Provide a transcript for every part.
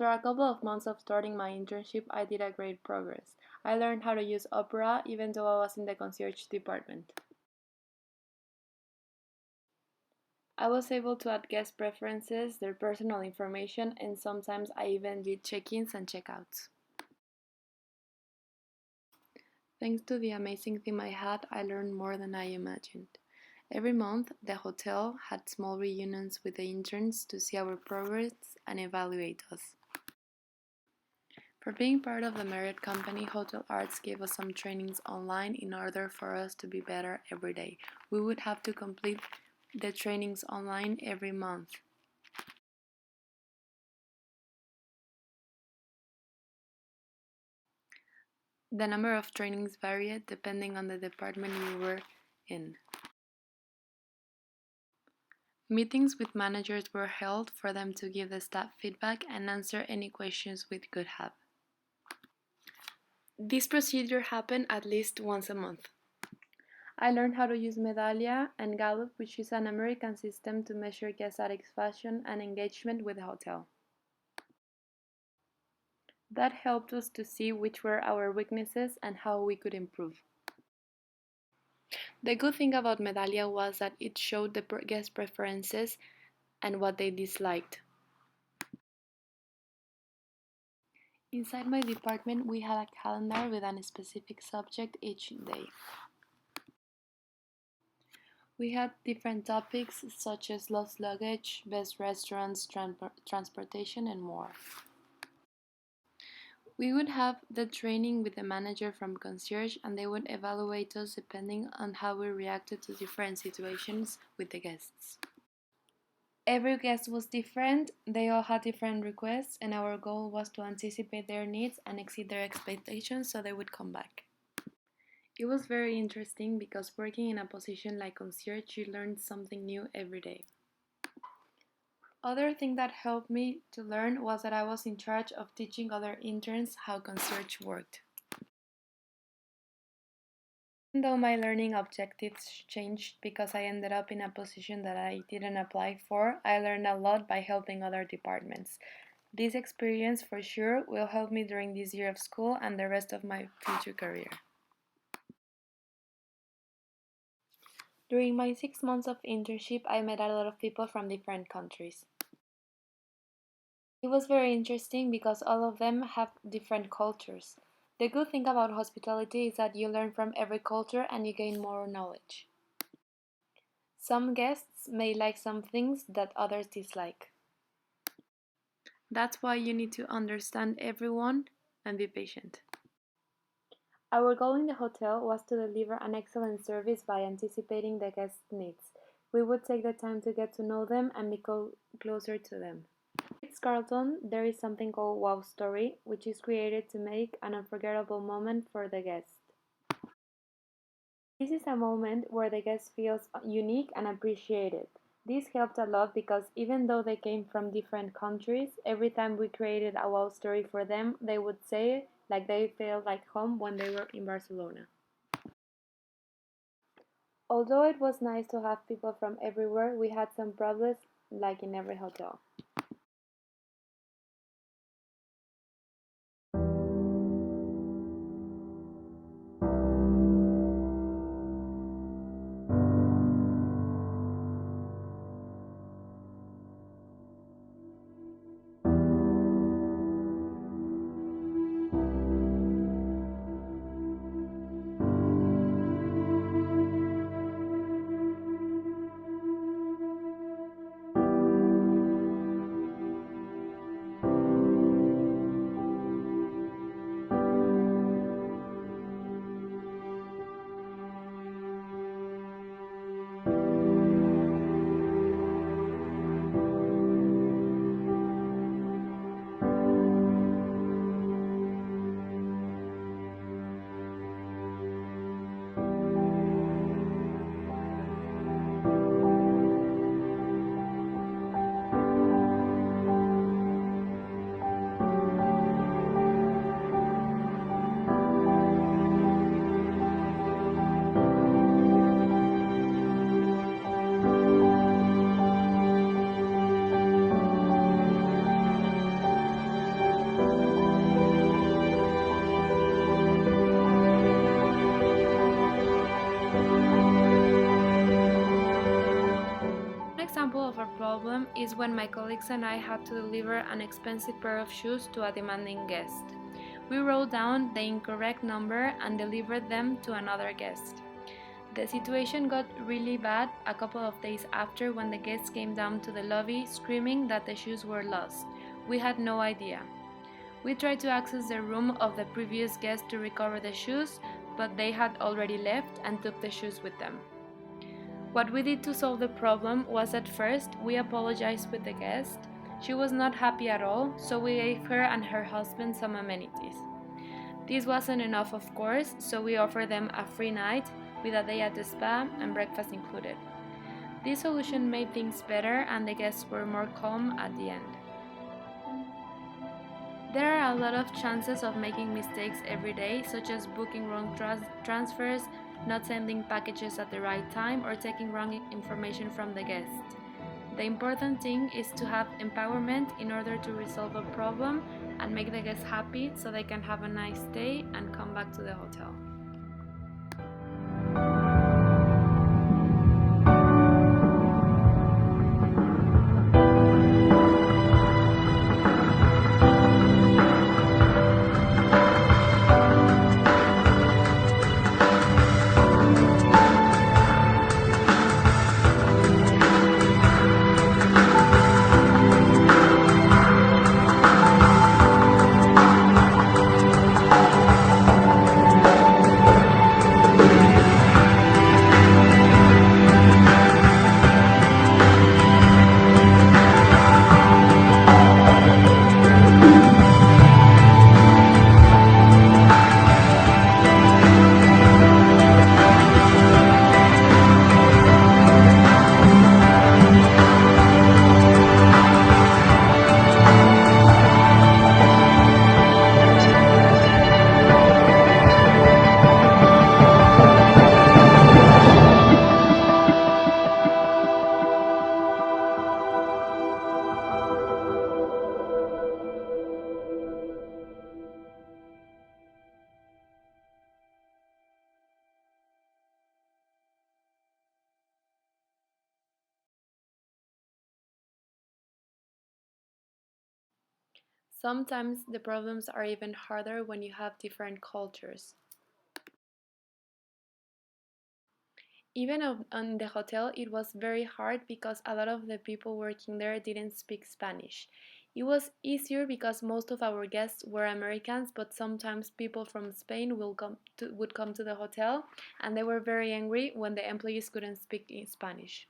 After a couple of months of starting my internship, I did a great progress. I learned how to use Opera even though I was in the concierge department. I was able to add guest preferences, their personal information, and sometimes I even did check-ins and check-outs. Thanks to the amazing team I had, I learned more than I imagined. Every month, the hotel had small reunions with the interns to see our progress and evaluate us. For being part of the Marriott Company, Hotel Arts gave us some trainings online in order for us to be better every day. We would have to complete the trainings online every month. The number of trainings varied depending on the department you were in. Meetings with managers were held for them to give the staff feedback and answer any questions we could have. This procedure happened at least once a month. I learned how to use Medallia and Gallup, which is an American system to measure guest satisfaction and engagement with the hotel. That helped us to see which were our weaknesses and how we could improve. The good thing about Medallia was that it showed the guest preferences and what they disliked. Inside my department, we had a calendar with a specific subject each day. We had different topics such as lost luggage, best restaurants, transportation, and more. We would have the training with the manager from concierge and they would evaluate us depending on how we reacted to different situations with the guests. Every guest was different, they all had different requests, and our goal was to anticipate their needs and exceed their expectations so they would come back. It was very interesting because working in a position like concierge, you learn something new every day. Other thing that helped me to learn was that I was in charge of teaching other interns how concierge worked. Even though my learning objectives changed because I ended up in a position that I didn't apply for, I learned a lot by helping other departments. This experience for sure will help me during this year of school and the rest of my future career. During my 6 months of internship, I met a lot of people from different countries. It was very interesting because all of them have different cultures. The good thing about hospitality is that you learn from every culture and you gain more knowledge. Some guests may like some things that others dislike. That's why you need to understand everyone and be patient. Our goal in the hotel was to deliver an excellent service by anticipating the guests' needs. We would take the time to get to know them and be closer to them. At Carlton, there is something called Wow Story, which is created to make an unforgettable moment for the guest. This is a moment where the guest feels unique and appreciated. This helped a lot because even though they came from different countries, every time we created a wow story for them, they would say like they felt like home when they were in Barcelona. Although it was nice to have people from everywhere, we had some problems like in every hotel. problem is when my colleagues and I had to deliver an expensive pair of shoes to a demanding guest. We wrote down the incorrect number and delivered them to another guest. The situation got really bad a couple of days after when the guests came down to the lobby screaming that the shoes were lost. We had no idea. We tried to access the room of the previous guest to recover the shoes, but they had already left and took the shoes with them. What we did to solve the problem was at first we apologized with the guest. She was not happy at all, so we gave her and her husband some amenities. This wasn't enough, of course, so we offered them a free night with a day at the spa and breakfast included. This solution made things better and the guests were more calm at the end. There are a lot of chances of making mistakes every day, such as booking wrong transfers, not sending packages at the right time, or taking wrong information from the guest. The important thing is to have empowerment in order to resolve a problem and make the guests happy so they can have a nice day and come back to the hotel. Sometimes the problems are even harder when you have different cultures. Even on the hotel, it was very hard because a lot of the people working there didn't speak Spanish. It was easier because most of our guests were Americans, but sometimes people from Spain would come to the hotel and they were very angry when the employees couldn't speak in Spanish.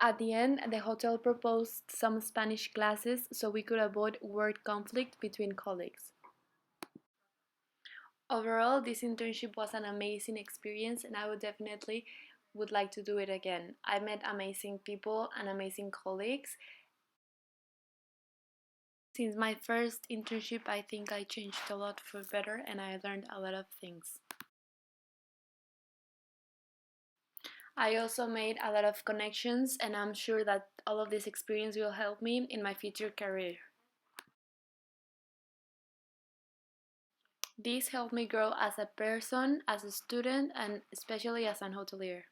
At the end, the hotel proposed some Spanish classes so we could avoid word conflict between colleagues. Overall, this internship was an amazing experience and I would like to do it again. I met amazing people and amazing colleagues. Since my first internship, I think I changed a lot for better and I learned a lot of things. I also made a lot of connections and I'm sure that all of this experience will help me in my future career. This helped me grow as a person, as a student, and especially as an hotelier.